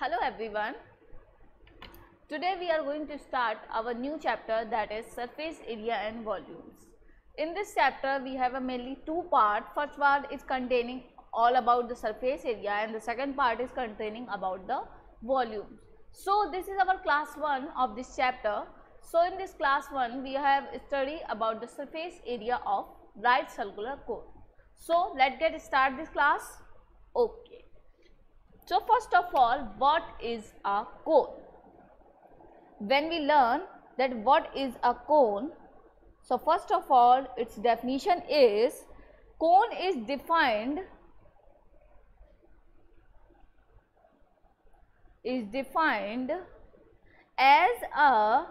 Hello everyone. Today we are going to start our new chapter, that is surface area and volumes. In this chapter we have mainly two parts. First part is containing all about the surface area and the second part is containing about the volumes. So this is our class 1 of this chapter. So in this class 1 we have studied about the surface area of right circular cone. So let's get start this class. Okay. So first of all, what is a cone? When we learn that what is a cone, so first of all its definition is cone is defined as a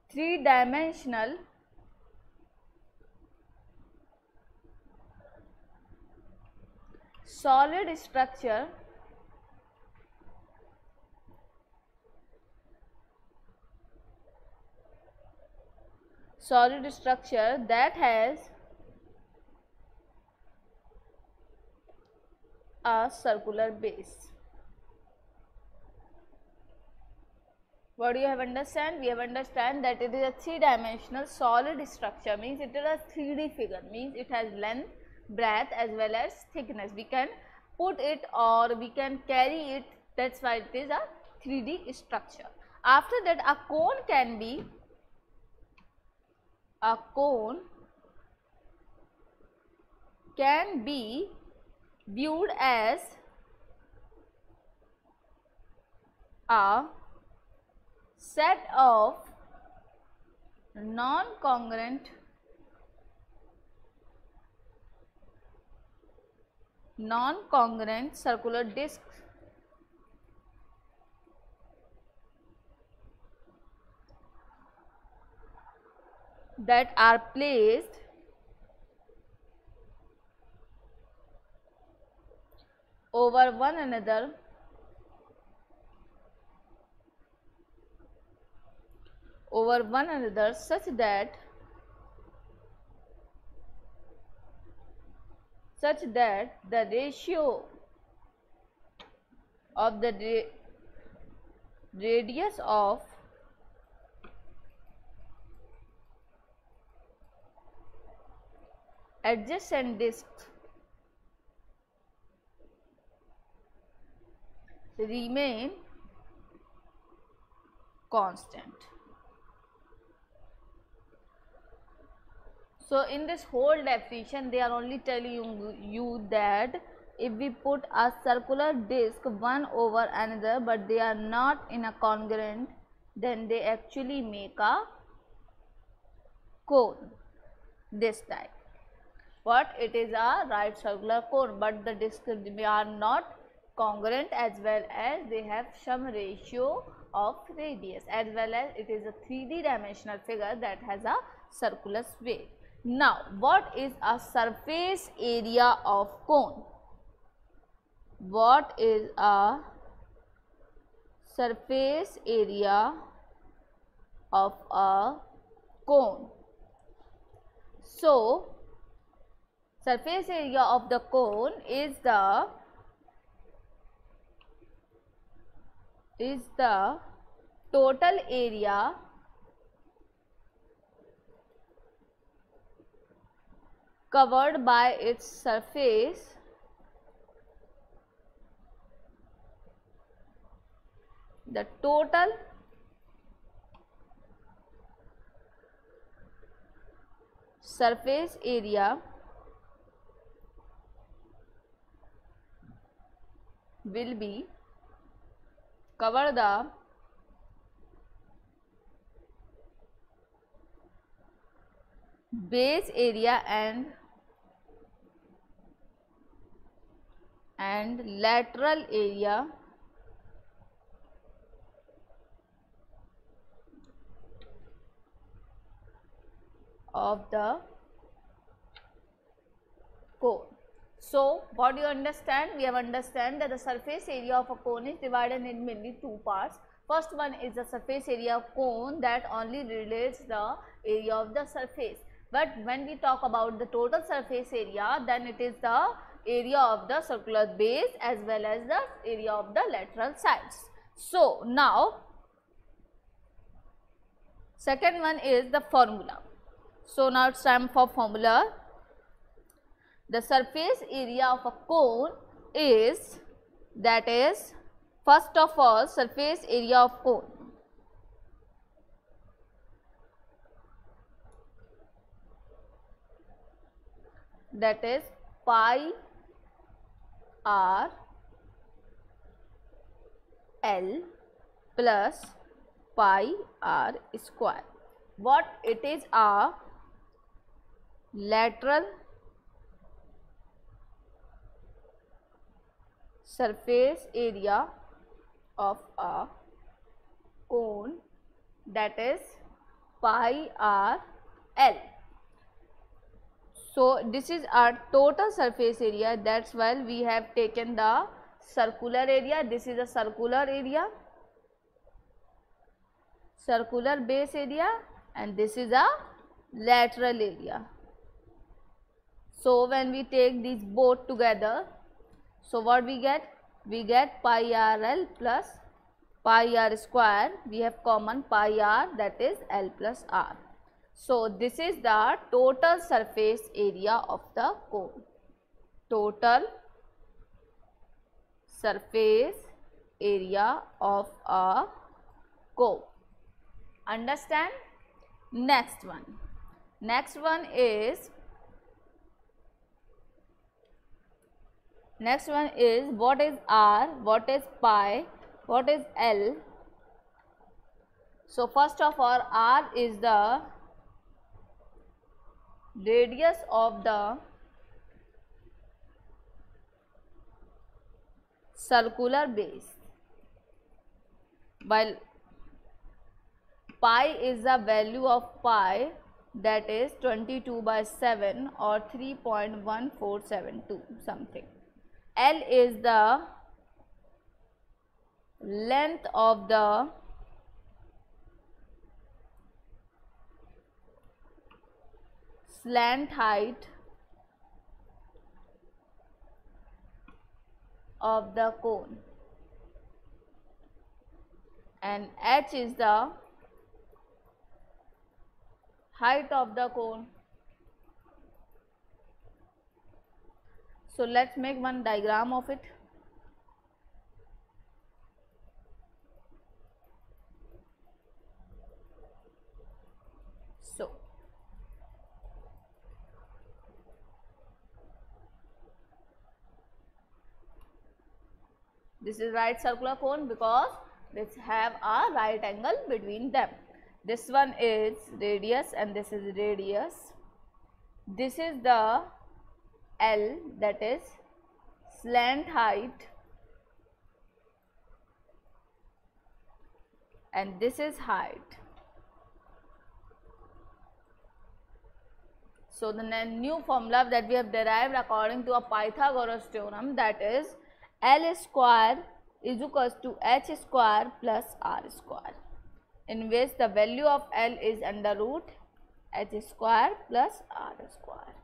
three-dimensional solid structure that has a circular base. What do you have understand? We have understand that it is a three-dimensional solid structure, means it is a 3D figure, means it has length, breadth as well as thickness. We can put it or we can carry it, that's why it is a 3D structure. After that, a cone can be viewed as a set of non-congruent circular discs that are placed over one another such that the ratio of the radius of adjacent discs remain constant. So in this whole definition they are only telling you that if we put a circular disc one over another but they are not in a congruent, then they actually make a cone, this type. But it is a right circular cone, but the discs are not congruent as well as they have some ratio of radius, as well as it is a 3D dimensional figure that has a circular shape. Now, what is a surface area of cone? What is a surface area of a cone? So, surface area of the cone is the total area covered by its surface the total surface area will be cover the base area and lateral area of the cone. So, what do you understand? We have understand that the surface area of a cone is divided in mainly two parts. First one is the surface area of cone, that only relates the area of the surface. But when we talk about the total surface area, then it is the area of the circular base as well as the area of the lateral sides. So now second one is the formula. So now it's time for formula. The surface area of a cone is, that is, first of all, surface area of cone that is pi r L plus pi r square. What it is? A lateral surface area of a cone, that is pi r L. So this is our total surface area, that's why we have taken the circular area. This is a circular area, circular base area, and this is a lateral area. So when we take these both together, so what we get? We get pi r L plus pi r square. We have common pi r, that is L plus r. So this is the total surface area of the cone. Total surface area of a cone. Understand? Next one. Next one is what is r, what is pi, what is L. So first of all, r is the radius of the circular base, while pi is the value of pi, that is 22/7 or 3.1472 something. L is the length of the slant height of the cone, and h is the height of the cone. So let's make one diagram of it. So this is right circular cone because this have a right angle between them. This one is radius and this is radius. This is the L, that is slant height, and this is height. So the new formula that we have derived according to a Pythagoras theorem, that is L square is equals to h square plus r square, in which the value of L is under root h square plus r square.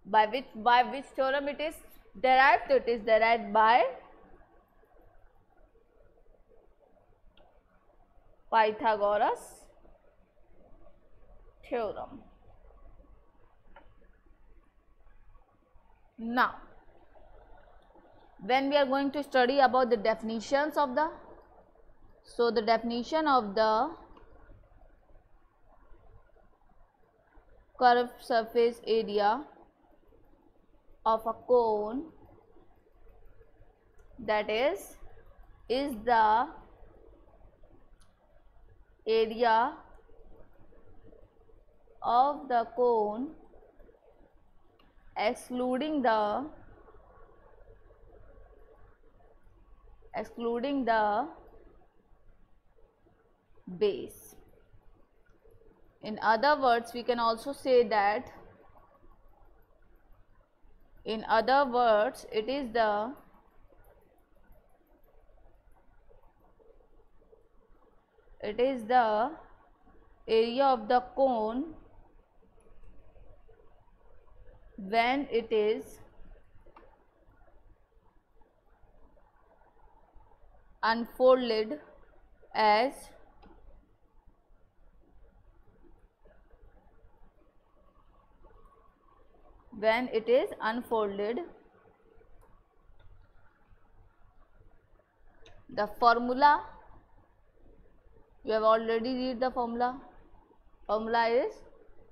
By which theorem it is derived? It is derived by Pythagoras theorem. Now, when we are going to study about the definitions of the, so the definition of the curved surface area of a cone, that is the area of the cone excluding the base. In other words, we can also say that, in other words, it is the area of the cone when it is unfolded as when it is unfolded. The formula, you have already read the formula. Formula is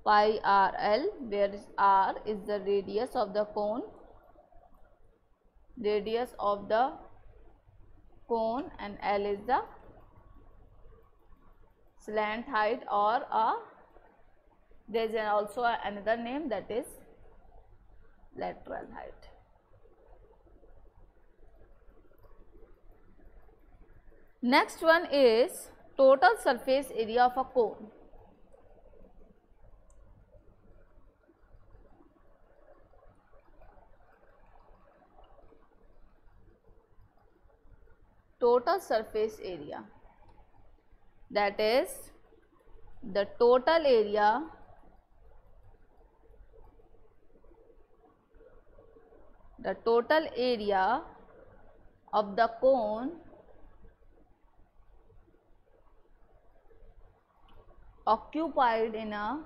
pi RL, where R is the radius of the cone, and L is the slant height, or there is also another name, that is lateral height. Next one is total surface area of a cone. Total surface area, that is the total area of the cone occupied in a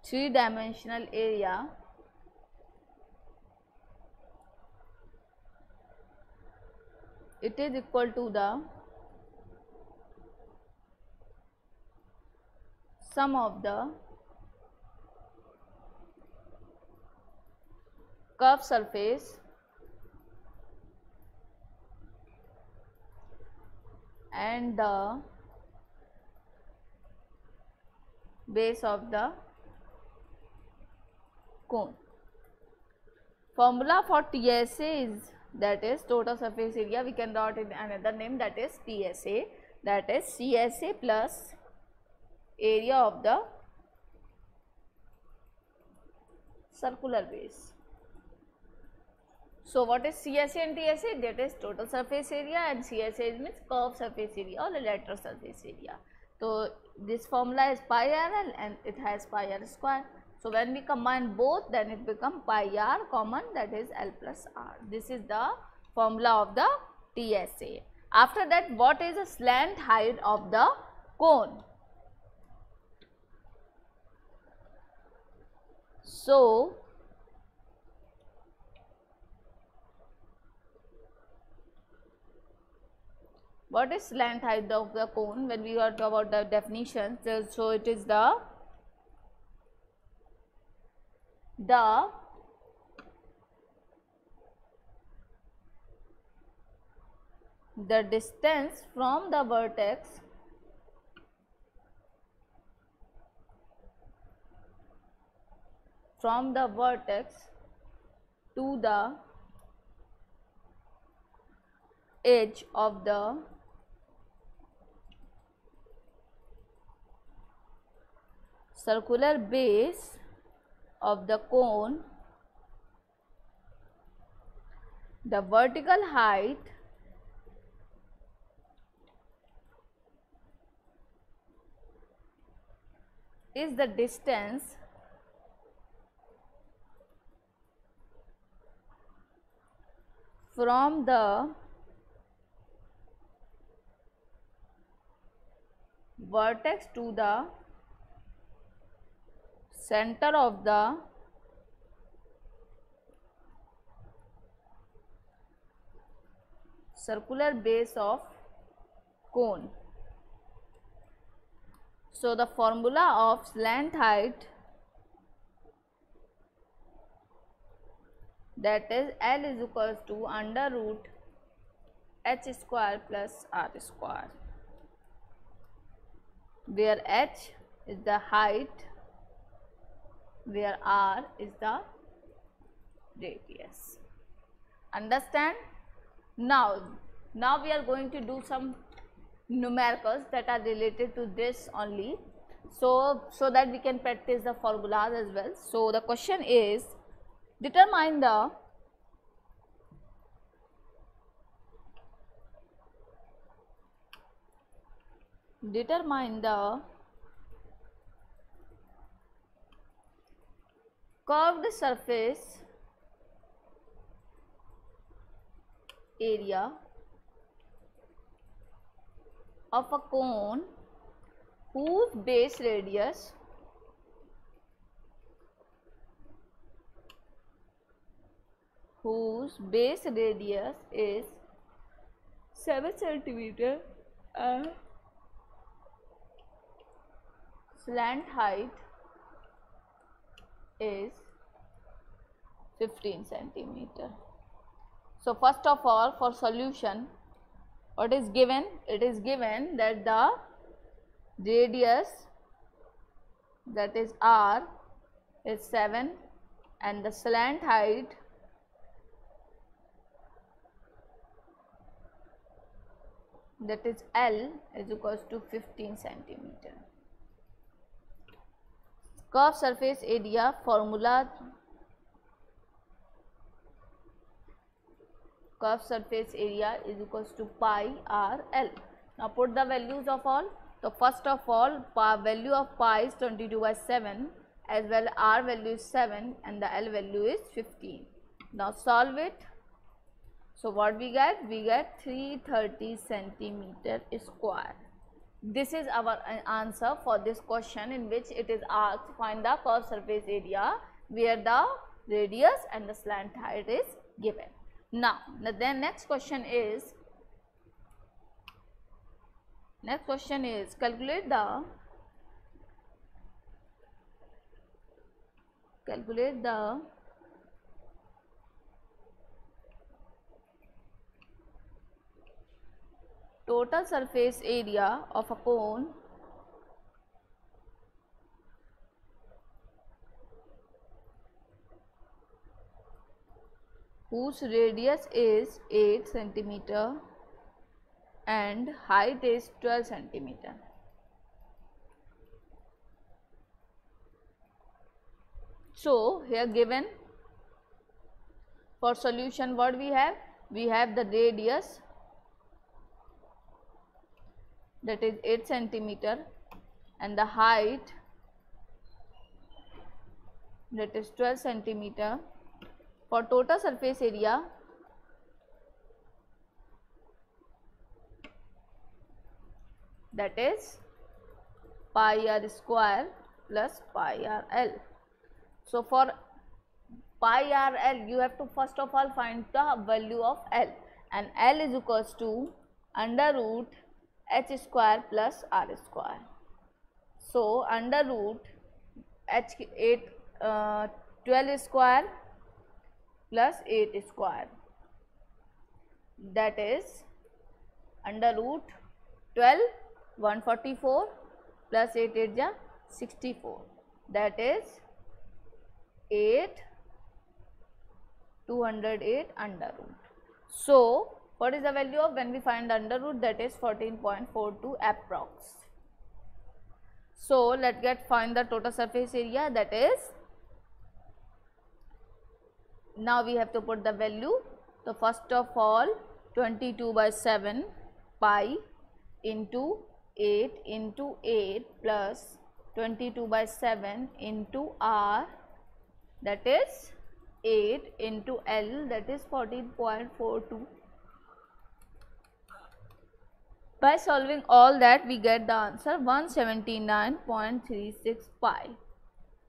three-dimensional area it is equal to the sum of the curved surface and the base of the cone. Formula for TSA is, that is total surface area, we can write in another name, that is TSA, that is CSA plus area of the circular base. So what is CSA and TSA? That is total surface area, and CSA means curved surface area or lateral surface area. So this formula is pi RL and it has pi R square. So when we combine both, then it becomes pi R common, that is L plus R. This is the formula of the TSA. After that, what is the slant height of the cone? So what is slant height of the cone? When we are talking about the definitions, so it is the distance from the vertex to the edge of the circular base of the cone. The vertical height is the distance from the vertex to the center of the circular base of cone. So the formula of slant height, that is L is equals to under root h square plus r square, where h is the height, where r is the radius. Understand? Now we are going to do some numericals that are related to this only, so that we can practice the formulas as well. So the question is, determine the determine the curved surface area of a cone whose base radius is 7 centimeter and slant height is 15 centimeter. So first of all, for solution, what is given? It is given that the radius, that is R, is 7 and the slant height that is L is equals to 15 centimeter. Curved surface area formula, curved surface area is equals to pi r L. Now put the values of all. So first of all, value of pi is 22/7, as well r value is 7 and the L value is 15. Now solve it. So what we get? We get 330 centimeter square. This is our answer for this question, in which it is asked find the curved surface area where the radius and the slant height is given. Now the next question is calculate the total surface area of a cone whose radius is 8 centimeter and height is 12 centimeter. So here given, for solution what we have? We have the radius, that is 8 centimeter, and the height, that is 12 centimeter. For total surface area, that is pi r square plus pi r L. So for pi r L, you have to first of all find the value of L, and L is equals to under root h square plus r square. So under root h 12 square plus 8 square, that is under root 12 144 plus 8 8 ja 64, that is 8 208 under root. So what is the value of, when we find under root, that is 14.42 approx. So let's find the total surface area, that is, now we have to put the value. So first of all, 22/7 pi into 8 into 8 plus 22/7 into r, that is 8 into L, that is 14.42. By solving all that, we get the answer 179.36 pi,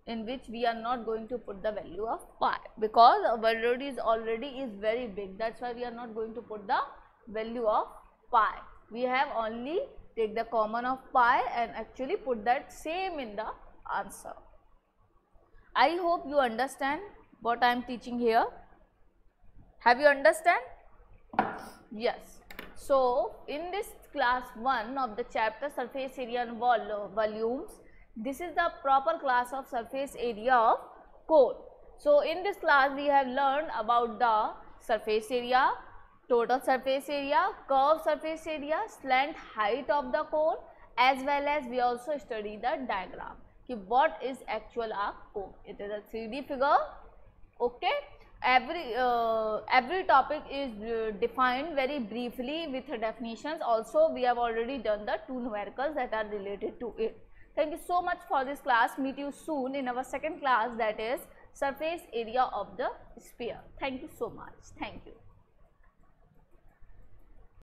in which we are not going to put the value of pi because our value is already very big. That's why we are not going to put the value of pi. We have only take the common of pi and actually put that same in the answer. I hope you understand what I am teaching here. Have you understand? Yes. So in this class 1 of the chapter surface area and volumes, this is the proper class of surface area of cone. So in this class we have learned about the surface area, total surface area, curved surface area, slant height of the cone, as well as we also study the diagram. What is actual a cone? It is a 3D figure, okay, every topic is defined very briefly with definitions. Also we have already done the 2 numericals that are related to it. Thank you so much for this class. Meet you soon in our second class, that is surface area of the sphere. Thank you so much. Thank you.